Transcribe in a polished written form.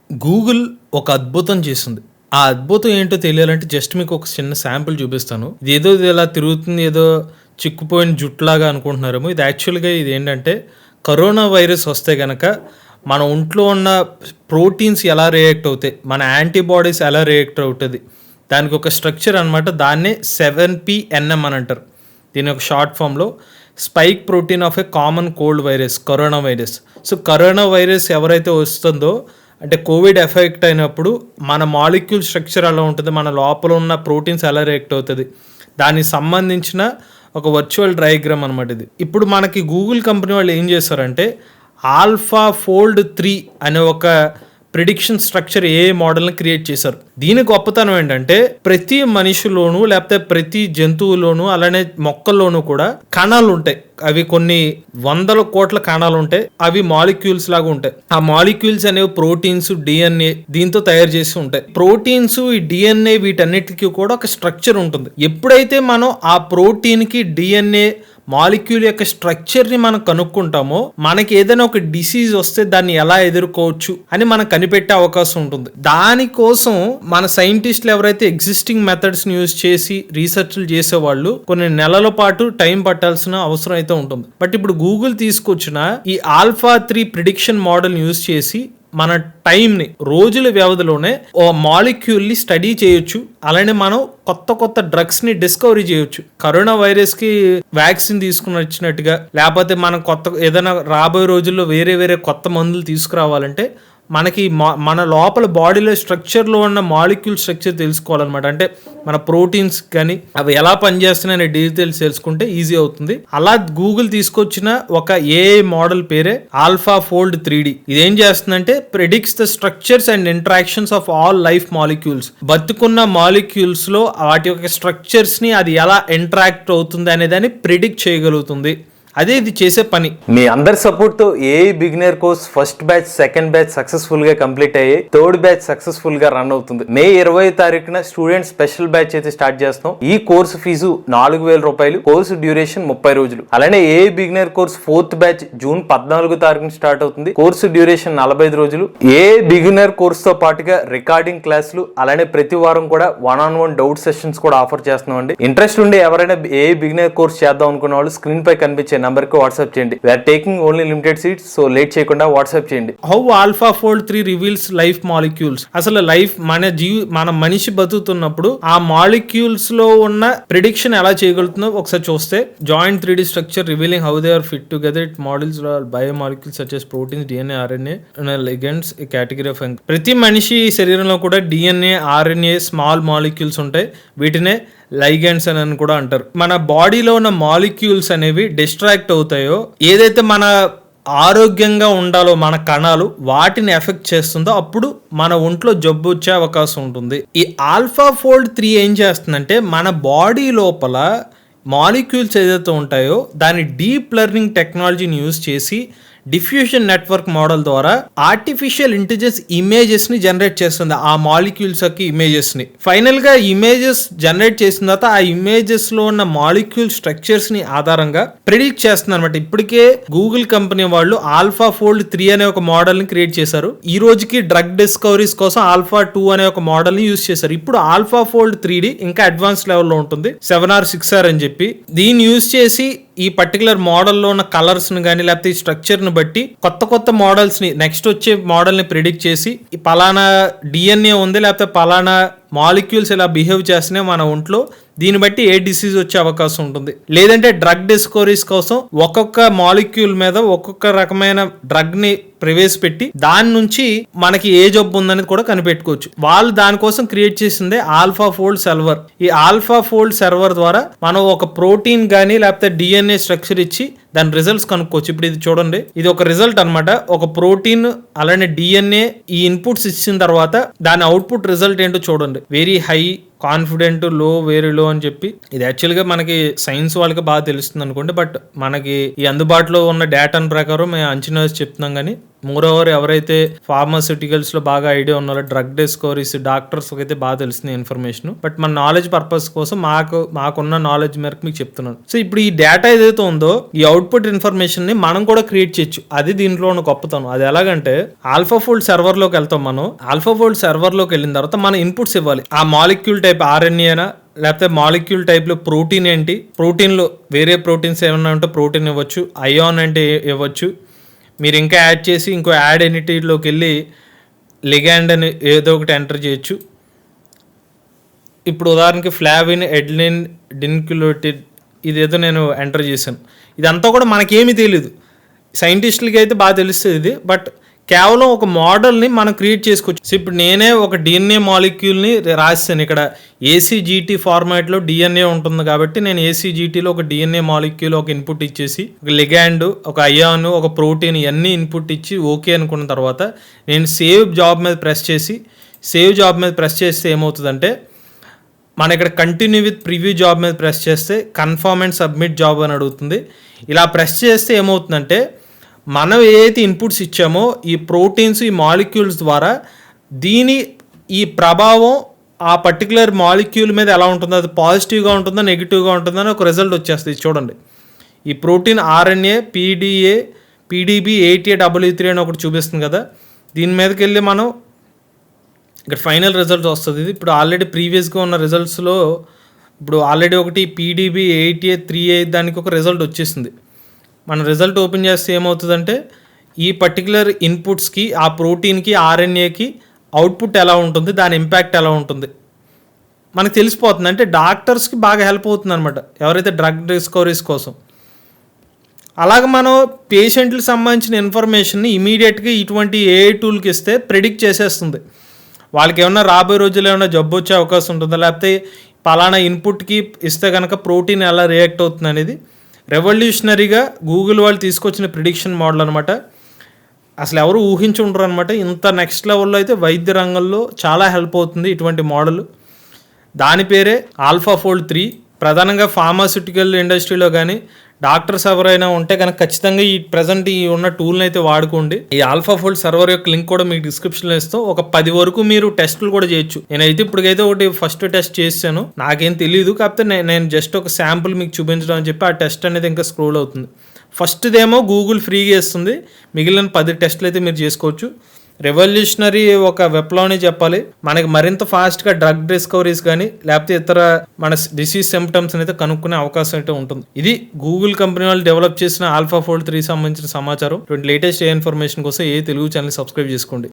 Google ఒక అద్భుతం చేస్తుంది. ఆ అద్భుతం ఏంటో తెలియాలంటే జస్ట్ మీకు ఒక చిన్న శాంపుల్ చూపిస్తాను. ఇది ఇలా తిరుగుతుంది, ఏదో చిక్కుపోయిన జుట్టులాగా అనుకుంటున్నారేమో. ఇది యాక్చువల్‌గా ఇదేంటంటే కరోనా వైరస్ వస్తే గనక మన ఒంట్లో ఉన్న ప్రోటీన్స్ ఎలా రియాక్ట్ అవుతాయి, మన యాంటీబాడీస్ ఎలా రియాక్ట్ అవుతది, దానికి ఒక స్ట్రక్చర్ అనమాట. దాన్నే 7PNM అని అంటారు. దీని ఒక షార్ట్ ఫామ్‌లో spike protein of a common cold virus, corona virus. So corona virus ఎవరైతే వస్తుందో అంటే కోవిడ్ ఎఫెక్ట్ అయినప్పుడు మన మాలిక్యూల్ స్ట్రక్చర్ ఎలా ఉంటుంది, మన లోపల ఉన్న ప్రోటీన్స్ ఎలా రియాక్ట్ అవుతుంది, దానికి సంబంధించిన ఒక వర్చువల్ డయాగ్రామ్ అనమాట ఇది. ఇప్పుడు మనకి గూగుల్ కంపెనీ వాళ్ళు ఏం చేస్తారంటే ఆల్ఫాఫోల్డ్ 3 అనే ఒక ప్రిడిక్షన్ స్ట్రక్చర్ ఏ మోడల్ని క్రియేట్ చేశారు. దీని గొప్పతనం ఏంటంటే ప్రతి మనిషిలోనూ లేకపోతే ప్రతి జంతువులోనూ అలానే మొక్కల్లోనూ కూడా కణాలు ఉంటాయి. అవి కొన్ని వందల కోట్ల కణాలు ఉంటాయి. అవి మాలిక్యూల్స్ లాగా ఉంటాయి. ఆ మాలిక్యూల్స్ అనేవి ప్రోటీన్స్, డిఎన్ఏ దీంతో తయారు చేసి ఉంటాయి. ప్రోటీన్స్, ఈ డిఎన్ఏ వీటన్నిటికీ కూడా ఒక స్ట్రక్చర్ ఉంటుంది. ఎప్పుడైతే మనం ఆ ప్రోటీన్కి డిఎన్ఏ మాలిక్యూల్ యొక్క స్ట్రక్చర్ని మనం కనుక్కుంటామో మనకి ఏదైనా ఒక డిసీజ్ వస్తే దాన్ని ఎలా ఎదుర్కోవచ్చు అని మనం కనిపెట్టే అవకాశం ఉంటుంది. దానికోసం మన సైంటిస్టులు ఎవరైతే ఎగ్జిస్టింగ్ మెథడ్స్ని యూజ్ చేసి రీసెర్చ్లు చేసేవాళ్ళు కొన్ని నెలల పాటు టైం పట్టాల్సిన అవసరం అయితే ఉంటుంది. బట్ ఇప్పుడు గూగుల్ తీసుకొచ్చిన ఈ ఆల్ఫా 3 ప్రిడిక్షన్ మోడల్ యూజ్ చేసి మన టైంని రోజుల వ్యవధిలోనే ఓ మాలిక్యూల్ని స్టడీ చేయొచ్చు. అలానే మనం కొత్త కొత్త డ్రగ్స్ని డిస్కవరీ చేయొచ్చు. కరోనా వైరస్కి వ్యాక్సిన్ తీసుకుని వచ్చినట్టుగా, లేకపోతే మనం కొత్త ఏదైనా రాబోయే రోజుల్లో వేరే వేరే కొత్త మందులు తీసుకురావాలంటే మనకి మన లోపల బాడీలో స్ట్రక్చర్లో ఉన్న మాలిక్యూల్ స్ట్రక్చర్ తెలుసుకోవాలన్నమాట. అంటే మన ప్రోటీన్స్ కానీ అవి ఎలా పనిచేస్తున్నాయనే డీటెయిల్స్ తెలుసుకుంటే ఈజీ అవుతుంది. అలా గూగుల్ తీసుకొచ్చిన ఒక ఏఐ మోడల్ పేరే ఆల్ఫాఫోల్డ్ 3D. ఇదేం చేస్తుందంటే predicts the structures and interactions of all life molecules. బతుకున్న మాలిక్యూల్స్ లో వాటి యొక్క స్ట్రక్చర్స్ ని అది ఎలా ఇంటరాక్ట్ అవుతుంది అనేదాన్ని ప్రిడిక్ట్ చేయగలుగుతుంది. అదే ఇది చేసే పని. మీ అందరి సపోర్ట్ తో AI beginner course first batch, second batch successful గా కంప్లీట్ అయ్యి థర్డ్ బ్యాచ్ సక్సెస్ఫుల్ గా రన్ అవుతుంది. మే 20 తారీఖున స్టూడెంట్ స్పెషల్ బ్యాచ్ అయితే స్టార్ట్ చేస్తాం. ఈ కోర్సు ఫీజు 4,000 రూపాయలు. కోర్సు డ్యూరేషన్ 30 రోజులు. అలానే AI beginner course fourth batch June 14 తారీఖున స్టార్ట్ అవుతుంది. కోర్సు డ్యూరేషన్ 45 రోజులు. ఏఐ బిగినర్ కోర్స్ తో పాటుగా రికార్డింగ్ క్లాసులు అలానే ప్రతి వారం కూడా 1-on-1 డౌట్ సెషన్స్ కూడా ఆఫర్ చేస్తున్నాం అండి. ఇంట్రెస్ట్ ఉండి ఎవరైనా ఏఐ బిగినర్ కోర్స్ చేద్దాం అనుకున్న వాళ్ళు స్క్రీన్ పై కనిపించే నంబర్ కి వాట్సాప్ చేయండి. We are taking only limited seats, so late చేయకుండా వాట్సాప్ చేయండి. How AlphaFold 3 reveals life molecules. అసలు లైఫ్ మన మనిషి బతుకుతున్నప్పుడు ఆ మాలిక్యూల్స్ లో ఉన్న ప్రిడిక్షన్ ఎలా చేయగలుగుతుందో ఒకసారి చూస్తే joint 3D structure revealing how they are fit together. It models biomolecules such as proteins, DNA, RNA, ligands, category of. ప్రతి మనిషి శరీరంలో కూడా డిఎన్ఏ, ఆర్ఎన్ఏ స్మాల్ మాలిక్యూల్స్ ఉంటాయి. వీటినే లైగెండ్స్ అని కూడా అంటారు. మన బాడీలో ఉన్న మాలిక్యూల్స్ అనేవి డిస్ట్రాక్ట్ అవుతాయో, ఏదైతే మన ఆరోగ్యంగా ఉండాలో మన కణాలు వాటిని ఎఫెక్ట్ చేస్తుందో అప్పుడు మన ఒంట్లో జబ్బు వచ్చే అవకాశం ఉంటుంది. ఈ ఆల్ఫాఫోల్డ్ 3 ఏం చేస్తుందంటే మన బాడీ లోపల మాలిక్యూల్స్ ఏదైతే ఉంటాయో దాని డీప్ లెర్నింగ్ టెక్నాలజీని యూజ్ చేసి డిఫ్యూషన్ నెట్వర్క్ మోడల్ ద్వారా ఆర్టిఫిషియల్ ఇంటెలిజెన్స్ ఇమేజెస్ ని జనరేట్ చేస్తుంది. ఆ మాలిక్యూల్స్ యొక్క ఇమేజెస్ ని ఫైనల్ గా ఇమేజెస్ జనరేట్ చేసిన తర్వాత ఆ ఇమేజెస్ లో ఉన్న మాలిక్యూల్ స్ట్రక్చర్స్ ని ఆధారంగా ప్రిడిక్ట్ చేస్తుంది అనమాట. ఇప్పటికే గూగుల్ కంపెనీ వాళ్ళు ఆల్ఫాఫోల్డ్ 3 అనే ఒక మోడల్ ని క్రియేట్ చేశారు. ఈ రోజుకి డ్రగ్ డిస్కవరీస్ కోసం ఆల్ఫా 2 అనే ఒక మోడల్ ని యూజ్ చేశారు. ఇప్పుడు ఆల్ఫాఫోల్డ్ 3D ఇంకా అడ్వాన్స్ లెవెల్లో ఉంటుంది, 7R 6R అని చెప్పి. దీన్ని యూజ్ చేసి ఈ పర్టికులర్ మోడల్లో ఉన్న కలర్స్ ని కానీ లేకపోతే ఈ స్ట్రక్చర్ ని బట్టి కొత్త కొత్త మోడల్స్ ని నెక్స్ట్ వచ్చే మోడల్ ని ప్రిడిక్ట్ చేసి ఈ పలానా డిఎన్ఏ ఉంది లేకపోతే పలానా మాలిక్యూల్స్ ఇలా బిహేవ్ చేస్తేనే మన ఒంట్లో దీన్ని బట్టి ఏ డిసీజ్ వచ్చే అవకాశం ఉంటుంది. లేదంటే డ్రగ్ డిస్కవరీస్ కోసం ఒక్కొక్క మాలిక్యూల్ మీద ఒక్కొక్క రకమైన డ్రగ్ ని ప్రవేశపెట్టి దాని నుంచి మనకి ఏ జబ్బు ఉందనేది కూడా కనిపెట్టుకోవచ్చు. వాళ్ళు దానికోసం క్రియేట్ చేసిందే ఆల్ఫాఫోల్డ్ సర్వర్. ఈ ఆల్ఫాఫోల్డ్ సర్వర్ ద్వారా మనం ఒక ప్రోటీన్ గానీ లేకపోతే డిఎన్ఏ స్ట్రక్చర్ ఇచ్చి దాని రిజల్ట్స్ కనుక్కోవచ్చు. ఇప్పుడు ఇది చూడండి, ఇది ఒక రిజల్ట్ అనమాట. ఒక ప్రోటీన్ అలానే డిఎన్ఏ ఈ ఇన్పుట్స్ ఇచ్చిన తర్వాత దాని అవుట్పుట్ రిజల్ట్ ఏంటో చూడండి. వెరీ హై కాన్ఫిడెంట్, లో, వెరీ లో అని చెప్పి. ఇది యాక్చువల్గా మనకి సైన్స్ వాళ్ళకి బాగా తెలుస్తుంది అనుకోండి, బట్ మనకి ఈ అందుబాటులో ఉన్న డేటాను ప్రకారం మేము అంచనా వేసి చెప్తున్నాం. కానీ మోర్ ఓవర్ ఎవరైతే ఫార్మాస్యూటికల్స్ లో బాగా ఐడియా ఉన్నారో, డ్రగ్ డిస్కవరీస్ డాక్టర్స్ అయితే బాగా తెలుస్తుంది ఇన్ఫర్మేషన్. బట్ మన నాలెడ్జ్ పర్పస్ కోసం మాకున్న నాలెడ్జ్ మేరకు మీకు చెప్తున్నాను. సో ఇప్పుడు ఈ డేటా ఏదైతే ఉందో, ఈ అవుట్పుట్ ఇన్ఫర్మేషన్ ని మనం కూడా క్రియేట్ చేయొచ్చు. అది దీంట్లో ఉన్న గొప్పతనం. అది ఎలాగంటే ఆల్ఫాఫోల్డ్ సర్వర్ లోకి వెళ్తాం. మనం ఆల్ఫాఫోల్డ్ సర్వర్ లోకి వెళ్ళిన తర్వాత మన ఇన్పుట్స్ ఇవ్వాలి. ఆ మాలిక్యూల్ టైప్ ఆర్ఎన్ఏనా, లేకపోతే మాలిక్యూల్ టైప్లో ప్రోటీన్ ఏంటి, ప్రోటీన్లో వేరే ప్రోటీన్స్ ఏమన్నా ఉంటే ప్రోటీన్ ఇవ్వచ్చు, అయాన్ అంటే ఇవ్వచ్చు. మీరు ఇంకా యాడ్ చేసి ఇంకో యాడ్ ఎనిటీలోకి వెళ్ళి లిగాండ్ అని ఏదో ఒకటి ఎంటర్ చేయొచ్చు. ఇప్పుడు ఉదాహరణకి ఫ్లావిన్, ఎడ్లిన్, డిన్క్యులేటెడ్ ఇదేదో నేను ఎంటర్ చేశాను. ఇదంతా కూడా మనకేమీ తెలియదు, సైంటిస్టులకి అయితే బాగా తెలుస్తుంది ఇది. బట్ కేవలం ఒక మోడల్ని మనం క్రియేట్ చేసుకోవచ్చు. సో ఇప్పుడు నేనే ఒక డిఎన్ఏ మాలిక్యూల్ని రాసాను. ఇక్కడ ఏసీజీటీ ఫార్మాట్లో డిఎన్ఏ ఉంటుంది కాబట్టి నేను ఏసీజీటీలో ఒక డిఎన్ఏ మాలిక్యూల్ ఒక ఇన్పుట్ ఇచ్చేసి, ఒక లిగాండ్, ఒక అయాన్, ఒక ప్రోటీన్ ఇవన్నీ ఇన్పుట్ ఇచ్చి ఓకే అనుకున్న తర్వాత నేను సేవ్ జాబ్ మీద ప్రెస్ చేస్తే ఏమవుతుందంటే, మన ఇక్కడ కంటిన్యూ విత్ ప్రివ్యూ జాబ్ మీద ప్రెస్ చేస్తే కన్ఫర్మ్ అండ్ సబ్మిట్ జాబ్ అని అడుగుతుంది. ఇలా ప్రెస్ చేస్తే ఏమవుతుందంటే, మనం ఏదైతే ఇన్పుట్స్ ఇచ్చామో ఈ ప్రోటీన్స్, ఈ మాలిక్యూల్స్ ద్వారా ఈ ప్రభావం ఆ పర్టికులర్ మాలిక్యూల్ మీద ఎలా ఉంటుందో, అది పాజిటివ్గా ఉంటుందో నెగిటివ్గా ఉంటుందో అని ఒక రిజల్ట్ వచ్చేస్తుంది. చూడండి, ఈ ప్రోటీన్ ఆర్ఎన్ఏ పీడీబీ 88E3 అని ఒకటి చూపిస్తుంది కదా, దీని మీదకి వెళ్ళి మనం ఇక్కడ ఫైనల్ రిజల్ట్ వస్తుంది. ఇది ఇప్పుడు ఆల్రెడీ ప్రీవియస్గా ఉన్న రిజల్ట్స్లో ఇప్పుడు ఆల్రెడీ ఒకటి పీడీబీ 8838 దానికి ఒక రిజల్ట్ వచ్చేసింది. మన రిజల్ట్ ఓపెన్ చేస్తే ఏమవుతుందంటే, ఈ పర్టికులర్ ఇన్పుట్స్కి, ఆ ప్రోటీన్కి, ఆర్ఎన్ఏకి అవుట్పుట్ ఎలా ఉంటుంది, దాని ఇంపాక్ట్ ఎలా ఉంటుంది మనకు తెలిసిపోతుంది. అంటే డాక్టర్స్కి బాగా హెల్ప్ అవుతుంది అనమాట, ఎవరైతే డ్రగ్ డిస్కవరీస్ కోసం. అలాగే మనం పేషెంట్లకు సంబంధించిన ఇన్ఫర్మేషన్ని ఇమీడియట్గా ఇటువంటి ఏఐ టూల్కి ఇస్తే ప్రెడిక్ట్ చేసేస్తుంది. వాళ్ళకి ఏమన్నా రాబోయే రోజుల్లో ఏమైనా జబ్బు వచ్చే అవకాశం ఉంటుందా, లేకపోతే పలానా ఇన్పుట్కి ఇస్తే కనుక ప్రోటీన్ ఎలా రియాక్ట్ అవుతుంది అనేది. రెవల్యూషనరీగా గూగుల్ వాళ్ళు తీసుకొచ్చిన ప్రిడిక్షన్ మోడల్ అనమాట. అసలు ఎవరు ఊహించి ఉండరు అనమాట. ఇంత నెక్స్ట్ లెవెల్లో అయితే వైద్య రంగంలో చాలా హెల్ప్ అవుతుంది ఇటువంటి మోడల్. దాని పేరే ఆల్ఫాఫోల్డ్ 3. ప్రధానంగా ఫార్మాస్యూటికల్ ఇండస్ట్రీలో కానీ డాక్టర్స్ ఎవరైనా ఉంటే కనుక ఖచ్చితంగా ఈ ప్రజెంట్ ఈ ఉన్న టూల్ని అయితే వాడుకోండి. ఈ ఆల్ఫాఫోల్డ్ సర్వర్ యొక్క లింక్ కూడా మీకు డిస్క్రిప్షన్లో ఇస్తాం. ఒక 10 వరకు మీరు టెస్టులు కూడా చేయొచ్చు. నేనైతే ఇప్పటికైతే ఒకటి ఫస్ట్ టెస్ట్ చేశాను, నాకేం తెలియదు. కాకపోతే నేను జస్ట్ ఒక శాంపుల్ మీకు చూపించడం అని చెప్పి ఆ టెస్ట్ అనేది ఇంకా స్క్రోల్ అవుతుంది. ఫస్ట్దేమో గూగుల్ ఫ్రీగా ఇస్తుంది, మిగిలిన 10 టెస్టులు అయితే మీరు చేసుకోవచ్చు. రెవల్యూషనరీ ఒక విప్లవం చెప్పాలి. మనకి మరింత ఫాస్ట్గా డ్రగ్ డిస్కవరీస్ కానీ లేకపోతే ఇతర మన డిసీజ్ సిమ్టమ్స్ అయితే కనుక్కునే అవకాశం అయితే ఉంటుంది. ఇది గూగుల్ కంపెనీ వాళ్ళు డెవలప్ చేసిన ఆల్ఫాఫోల్డ్ 3 సంబంధించిన సమాచారం. ఇటువంటి లేటెస్ట్ ఇన్ఫర్మేషన్ కోసం తెలుగు ఛానల్ సబ్స్క్రైబ్ చేసుకోండి.